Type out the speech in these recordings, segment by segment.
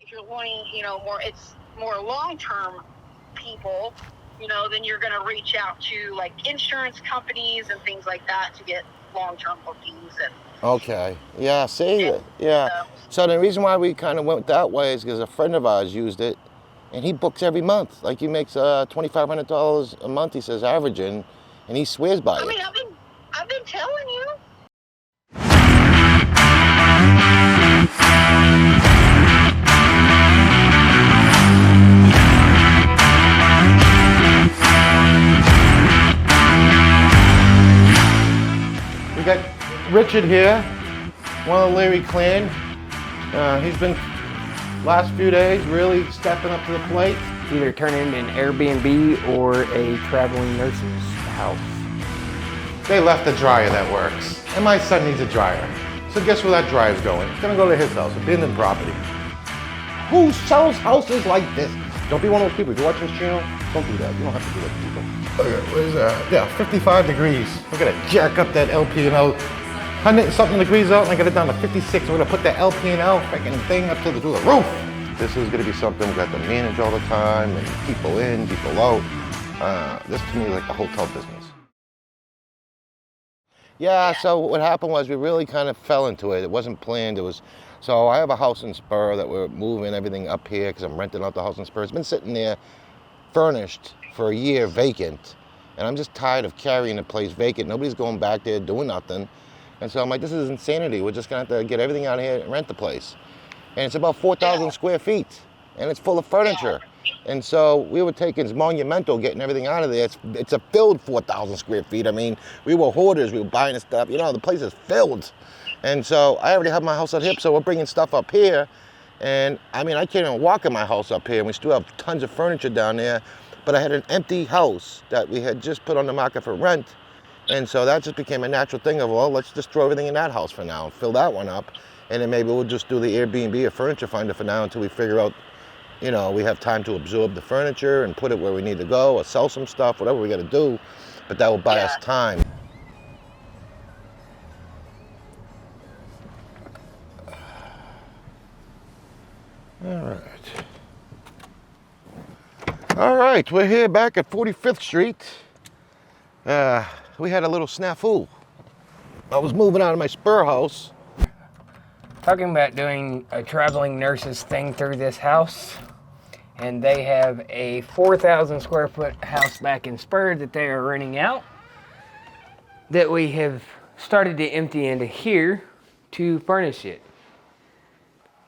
If you're wanting, it's more long-term people, then you're going to reach out to like insurance companies and things like that to get long-term bookings. And Okay. Yeah, see? and Yeah. so, So the reason why we kind of went that way is because a friend of ours used it, and he books every month. Like he makes $2,500 a month, he says, averaging, and he swears by I it. mean, I've been telling you. We got Richard here, one of the Leary clan. He's been last few days really stepping up to the plate. Either turn it into an Airbnb or a traveling nurse's house. They left a dryer that works, and my son needs a dryer. So guess where that dryer's going? It's gonna go to his house, abandoned property. Who sells houses like this? Don't be one of those people. If you're watching this channel, don't do that. You don't have to do that to people. Okay, what is that? Yeah, 55 degrees. We're gonna jack up that LP&L 100 something degrees out, and I got it down to 56. We're gonna put that LP&L freaking thing up to the roof. This is gonna be something we got to manage all the time, and people in, people out. This to me is like the hotel business. Yeah, so what happened was we really kind of fell into it. It wasn't planned. So I have a house in Spur that we're moving everything up here because I'm renting out the house in Spur. It's been sitting there furnished for a year vacant. And I'm just tired of carrying the place vacant. Nobody's going back there doing nothing. And so I'm like, this is insanity. We're just gonna have to get everything out of here and rent the place. And it's about 4,000 square feet. And it's full of furniture. And so we were taking, it's monumental getting everything out of there. It's a filled 4,000 square feet. I mean, we were hoarders, we were buying the stuff. The place is filled. And so I already have my house up here, so we're bringing stuff up here. And I mean, I can't even walk in my house up here. And we still have tons of furniture down there. But I had an empty house that we had just put on the market for rent. And so that just became a natural thing of, well, let's just throw everything in that house for now and fill that one up. And then maybe we'll just do the Airbnb or furniture finder for now until we figure out, we have time to absorb the furniture and put it where we need to go or sell some stuff, whatever we got to do. But that will buy us time. All right, we're here back at 45th Street. We had a little snafu. I was moving out of my Spur house. Talking about doing a traveling nurse's thing through this house. And they have a 4,000 square foot house back in Spur that they are renting out. That we have started to empty into here to furnish it.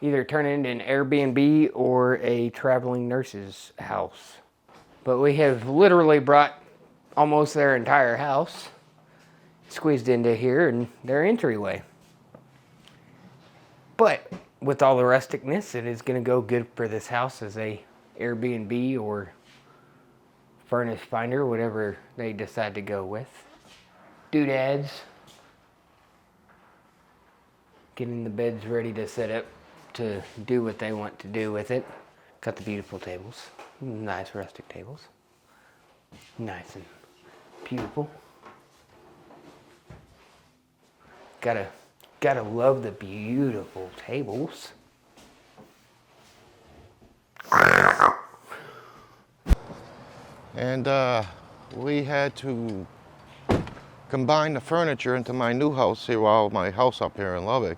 Either turn it into an Airbnb or a traveling nurse's house. But we have literally brought almost their entire house, squeezed into here and their entryway. But with all the rusticness, it is going to go good for this house as a Airbnb or furnish finder, whatever they decide to go with. Doodads. Getting the beds ready to set up to do what they want to do with it. Got the beautiful tables. Nice rustic tables. Nice and beautiful. Gotta love the beautiful tables. And we had to combine the furniture into my new house here, my house up here in Lubbock.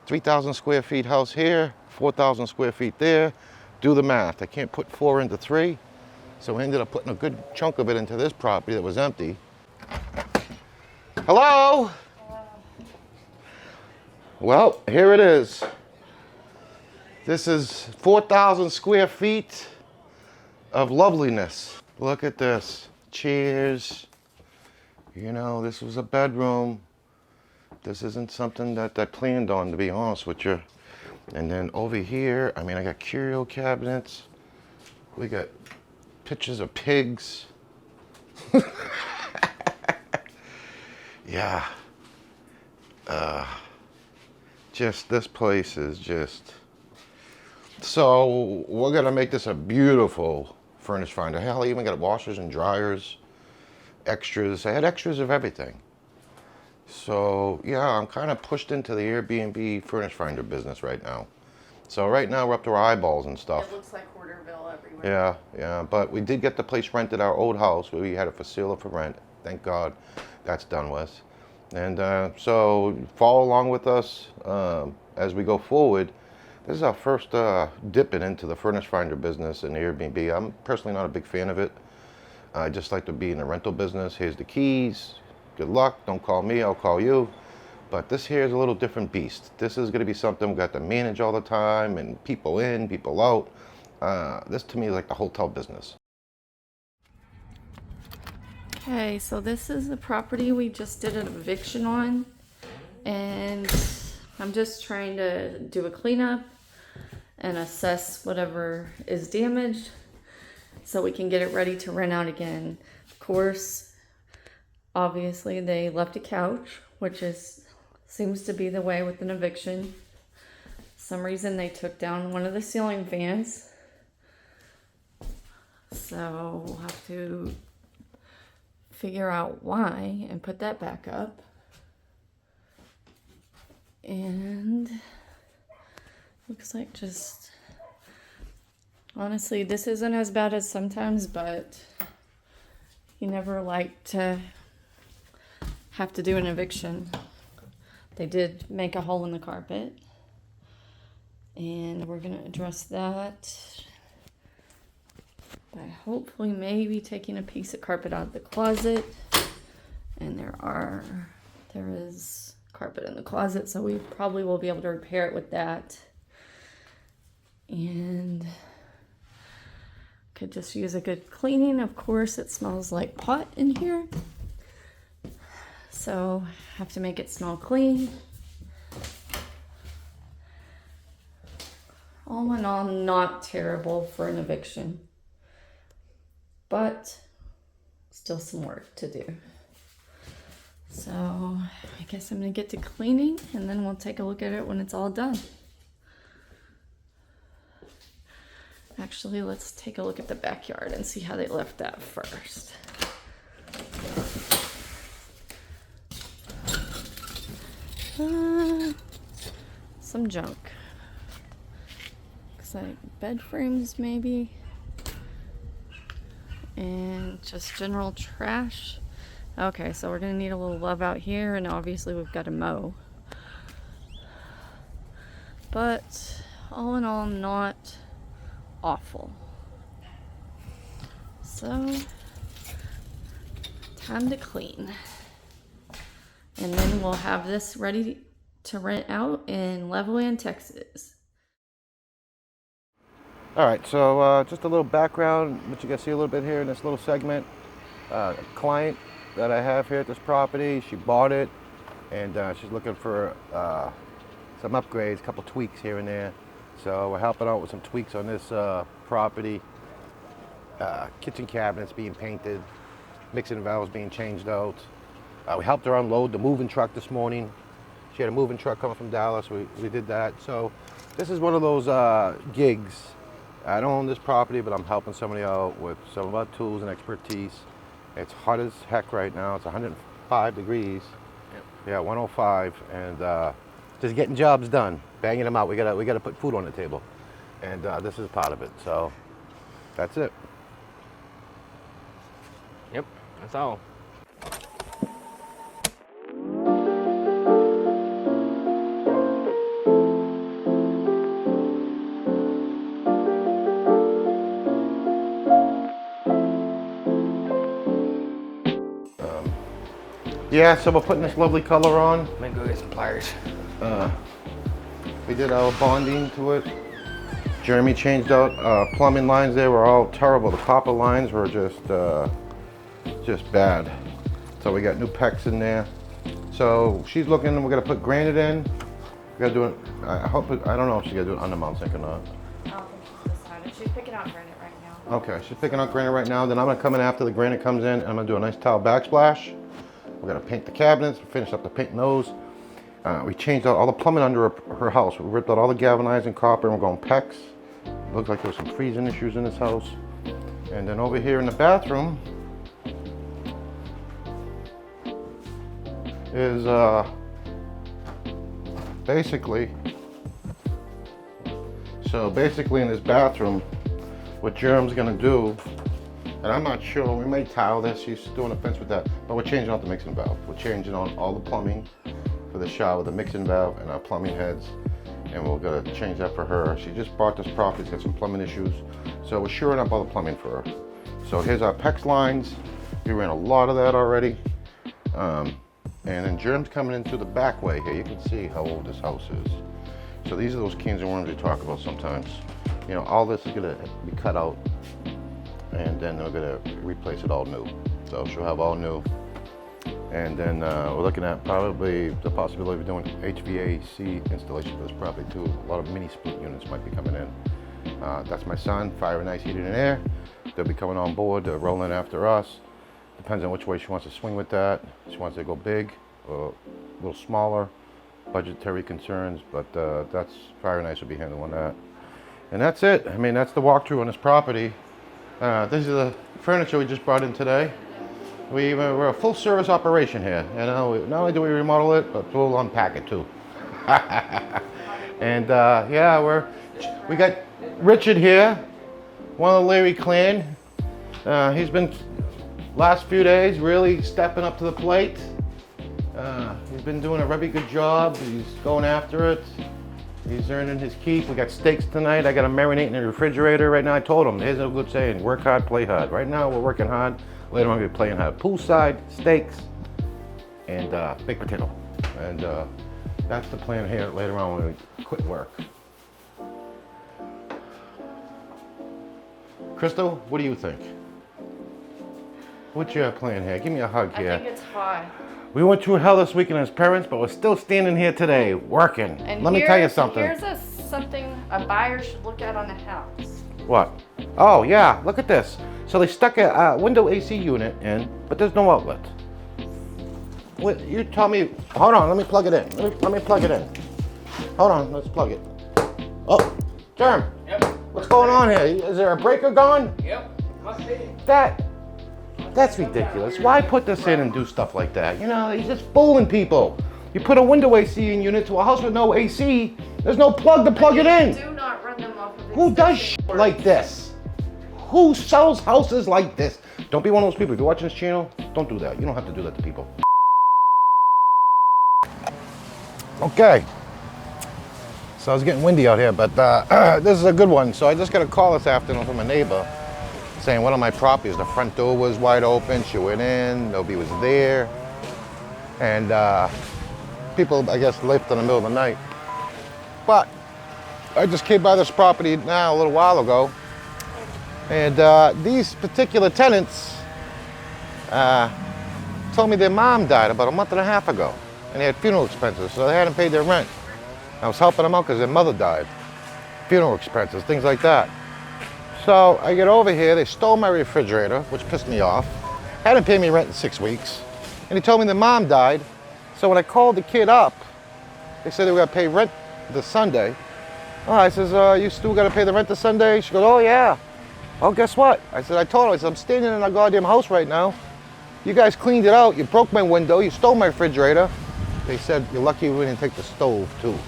3,000 square feet house here, 4,000 square feet there. Do the math. I can't put 4 into 3. So we ended up putting a good chunk of it into this property that was empty. Hello? Well, here it is. This is 4,000 square feet of loveliness. Look at this. Chairs. This was a bedroom. This isn't something that I planned on, to be honest with you. And then over here, I got curio cabinets. We got pictures of pigs. Yeah. Just, this place is just... So, we're gonna make this a beautiful furnished finder. Hell, I even got washers and dryers, extras. I had extras of everything. So, yeah, I'm kind of pushed into the Airbnb furnished finder business right now. So right now we're up to our eyeballs and stuff. It looks like Hoarderville everywhere. Yeah, but we did get the place rented, our old house, where we had it for sale or for rent. Thank God that's done with. And so follow along with us as we go forward. This is our first dipping into the furnace finder business and Airbnb. I'm personally not a big fan of it. I just like to be in the rental business. Here's the keys. Good luck. Don't call me, I'll call you. But this here is a little different beast. This is going to be something we've got to manage all the time, and people in, people out. This to me is like the hotel business. Okay, so this is the property we just did an eviction on, and I'm just trying to do a cleanup and assess whatever is damaged so we can get it ready to rent out again. Of course, obviously they left a couch, which seems to be the way with an eviction. Some reason they took down one of the ceiling fans, so we'll have to figure out why and put that back up. And looks like just, honestly, this isn't as bad as sometimes, but you never like to have to do an eviction. They did make a hole in the carpet, and we're gonna address that by hopefully maybe taking a piece of carpet out of the closet. And there is carpet in the closet, so we probably will be able to repair it with that. And could just use a good cleaning. Of course, it smells like pot in here, so have to make it smell clean. All in all, not terrible for an eviction, but still some work to do. So I guess I'm gonna get to cleaning, and then we'll take a look at it when it's all done. Actually, let's take a look at the backyard and see how they left that first. Some junk. Looks like bed frames maybe. And just general trash. Okay, so we're gonna need a little love out here, and obviously we've got to mow. But all in all, not awful. So, time to clean. And then we'll have this ready to rent out in Levelland, Texas. All right, so just a little background, what you can see a little bit here in this little segment. A client that I have here at this property, she bought it, and she's looking for some upgrades, a couple tweaks here and there. So we're helping out with some tweaks on this property. Kitchen cabinets being painted, mixing valves being changed out. We helped her unload the moving truck this morning. She had a moving truck coming from Dallas, we did that. So this is one of those gigs. I don't own this property, but I'm helping somebody out with some of our tools and expertise. It's hot as heck right now. It's 105 degrees. Yep. Yeah, 105, and just getting jobs done, banging them out. We gotta put food on the table, and this is part of it. So that's it. Yep, that's all. Yeah, so we're putting this lovely color on. Let me go get some pliers. We did our bonding to it. Jeremy changed out plumbing lines. They were all terrible. The copper lines were just bad. So we got new PEX in there. So she's looking. We're gonna put granite in. We gotta do it. I don't know if she's gonna do an undermount sink or not. I don't think she's decided. She's picking out granite right now. Okay, she's picking out granite right now. Then I'm gonna come in after the granite comes in, and I'm gonna do a nice tile backsplash. We're gonna paint the cabinets, finish up the painting those. We changed out all the plumbing under her house. We ripped out all the galvanizing copper, and we're going PEX. Looks like there's some freezing issues in this house. And then over here in the bathroom is basically So basically in this bathroom, what Jerem's gonna do, and I'm not sure, we may tile this, she's doing a fence with that, but we're changing out the mixing valve. We're changing on all the plumbing for the shower, the mixing valve and our plumbing heads, and we're gonna change that for her. She just bought this property, she's got some plumbing issues, so we're shoring up all the plumbing for her. So here's our PEX lines. We ran a lot of that already. And then Jerem's coming in through the back way here. You can see how old this house is. So these are those cans and worms we talk about sometimes. You know, all this is gonna be cut out and then we're gonna replace it all new. So she'll have all new. And then we're looking at probably the possibility of doing HVAC installation for this property too. A lot of mini split units might be coming in. That's my son, Fire and Ice Heating and Air. They'll be coming on board, they're rolling after us. Depends on which way she wants to swing with that. She wants to go big or a little smaller, budgetary concerns, but that's Fire and Ice will be handling that. And that's it. I mean, that's the walkthrough on this property. This is the furniture we just brought in today. We're a full service operation here. You know, not only do we remodel it, but we'll unpack it too. And yeah, we got Richard here, one of the Leary clan. He's been last few days really stepping up to the plate. He's been doing a very good job. He's going after it. He's earning his keep. We got steaks tonight. I got them marinating in the refrigerator right now. I told him, there's a good saying, work hard, play hard. Right now we're working hard. Later on we'll be playing hard. Poolside, steaks, and baked potato. And that's the plan here later on when we quit work. Crystal, what do you think? What's your plan here? Give me a hug here. I think it's hot. We went through hell this weekend as parents, but we're still standing here today, working. And let me tell you something. Here's something a buyer should look at on a house. What? Oh yeah, look at this. So they stuck a window AC unit in, but there's no outlet. What, you tell me, hold on, let me plug it in. Let me plug it in. Hold on, let's plug it. Oh, Jerm. Yep. What's going on here? Is there a breaker gone? Yep. Must be. That's ridiculous. Why put this in and do stuff like that? You know, he's just fooling people. You put a window AC in unit to a house with no AC, there's no plug to plug it in. Do not run them off of Who does shit like this? Who sells houses like this? Don't be one of those people. If you're watching this channel, don't do that. You don't have to do that to people. Okay. So I was getting windy out here, but this is a good one. So I just got a call this afternoon from a neighbor saying one of my properties, the front door was wide open. She went in, nobody was there. And people, I guess, left in the middle of the night. But I just came by this property now a little while ago. And these particular tenants told me their mom died about a month and a half ago. And they had funeral expenses, so they hadn't paid their rent. I was helping them out because their mother died. Funeral expenses, things like that. So I get over here, they stole my refrigerator, which pissed me off. Hadn't paid me rent in 6 weeks. And he told me their mom died. So when I called the kid up, they said they were gonna pay rent this Sunday. Oh, I says, you still gotta pay the rent this Sunday? She goes, oh yeah. Well, guess what? I said, I told her, I said, I'm standing in a goddamn house right now. You guys cleaned it out, you broke my window, you stole my refrigerator. They said, you're lucky we didn't take the stove too.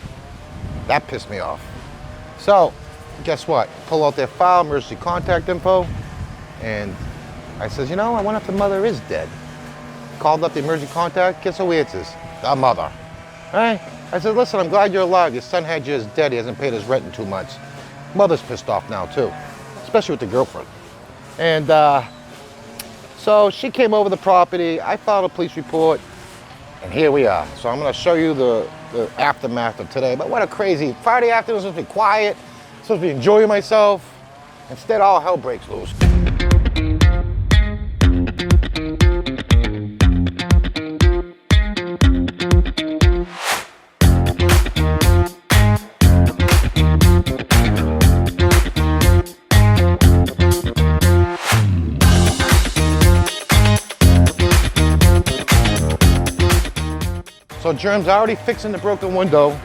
That pissed me off. So, guess what? Pull out their file, emergency contact info, and I says, you know, I wonder if the mother is dead. Called up the emergency contact, guess who answers? The mother. Right? I said, listen, I'm glad you're alive. Your son had you as dead, he hasn't paid his rent in 2 months. Mother's pissed off now too, especially with the girlfriend. And so she came over the property, I filed a police report, and here we are. So I'm gonna show you the aftermath of today. But what a crazy Friday afternoon, supposed to be quiet, supposed to be enjoying myself. Instead, all hell breaks loose. So Jerem's already fixing the broken window.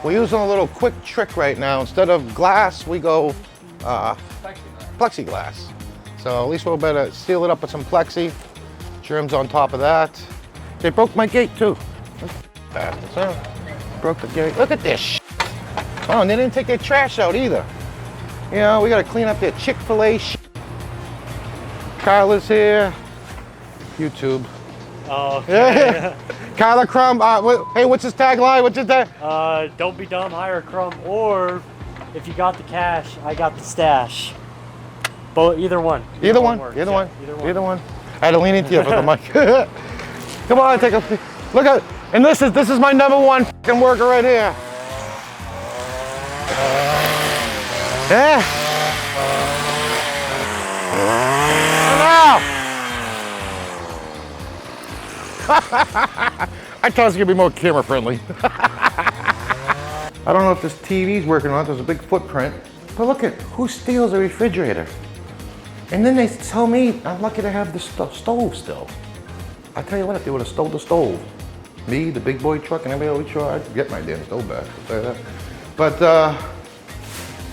We're using a little quick trick right now. Instead of glass, we go plexiglass. So at least we'll better seal it up with some plexi. Jerem's on top of that. They broke my gate too. Bastards, huh? Broke the gate. Look at this. Oh, and they didn't take their trash out either. You know, we gotta clean up their Chick-fil-A shit. Kyla's here. YouTube. Oh, okay. Kyla Crumb. Hey, what's his tagline? What's his tag? Don't be dumb, hire a crumb. Or if you got the cash, I got the stash. Both, either one. Either one. Works. Either Yeah, one. Either Either one. I had to lean into you for the mic. Come on, take a look at. And this is my number one fucking worker right here. Yeah. Now. I thought it was gonna be more camera friendly. I don't know if this TV's working or not. There's a big footprint. But look at who steals a refrigerator. And then they tell me I'm lucky to have the stove still. I tell you what, if they would have stole the stove, me, the big boy truck, and everybody else, sure, I'd get my damn stove back. I'll tell you that. But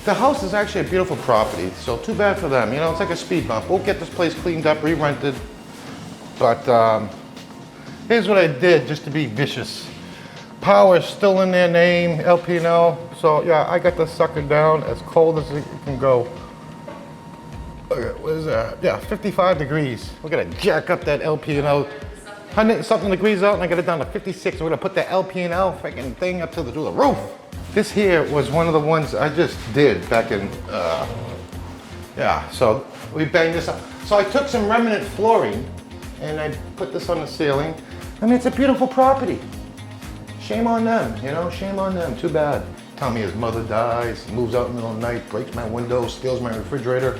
the house is actually a beautiful property, so too bad for them. You know, it's like a speed bump. We'll get this place cleaned up, re-rented. But here's what I did just to be vicious. Power's still in their name, LP&L. So yeah, I got the sucker down as cold as it can go. What is that? Yeah, 55 degrees. We're gonna jack up that LP&L. 100 something degrees out, and I got it down to 56. We're gonna put the LP&L freaking thing up to the roof. This here was one of the ones I just did back in, yeah, so we banged this up. So I took some remnant flooring and I put this on the ceiling. I mean, it's a beautiful property. Shame on them, you know, shame on them, too bad. Tell me his mother dies, moves out in the middle of the night, breaks my window, steals my refrigerator.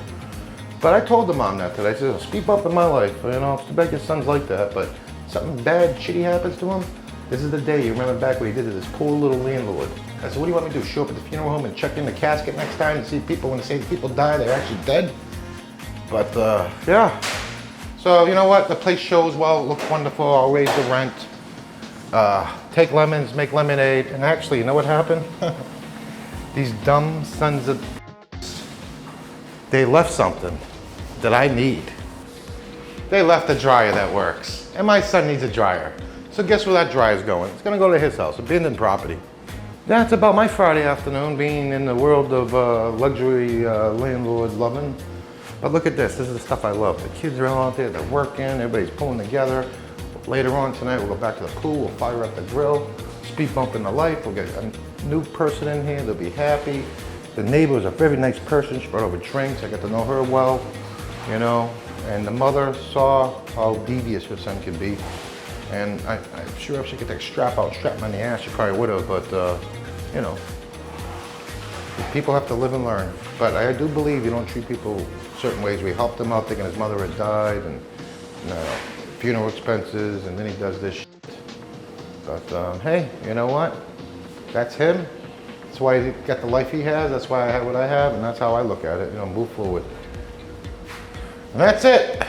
But I told the mom that today. I said, speed bump in my life, you know, it's too bad your son's like that, but something bad, shitty happens to him, this is the day you remember back what he did to this poor little landlord. I said, what do you want me to do, show up at the funeral home and check in the casket next time and see people, when they say people die, they're actually dead? But yeah. So you know what, the place shows well, it looks wonderful, I'll raise the rent. Take lemons, make lemonade, and actually, you know what happened? These dumb sons of they left something that I need. They left a dryer that works, and my son needs a dryer. So guess where that dryer's going? It's gonna go to his house, abandoned property. That's about my Friday afternoon, being in the world of luxury landlord loving. But look at this is the stuff I love. The kids are all out there, they're working, everybody's pulling together. Later on tonight, we'll go back to the pool, we'll fire up the grill, speed bump in the life, we'll get a new person in here, they'll be happy. The neighbor is a very nice person, she brought over drinks, I got to know her well, you know. And the mother saw how devious her son could be. And I'm sure if she could take a strap out, strap him on the ass, she probably would have, but you know. People have to live and learn. But I do believe you don't treat people certain ways. We helped him out thinking his mother had died, and funeral expenses, and then he does this shit. But hey, you know what? That's him. That's why he got the life he has. That's why I have what I have, and that's how I look at it. You know, move forward. And that's it.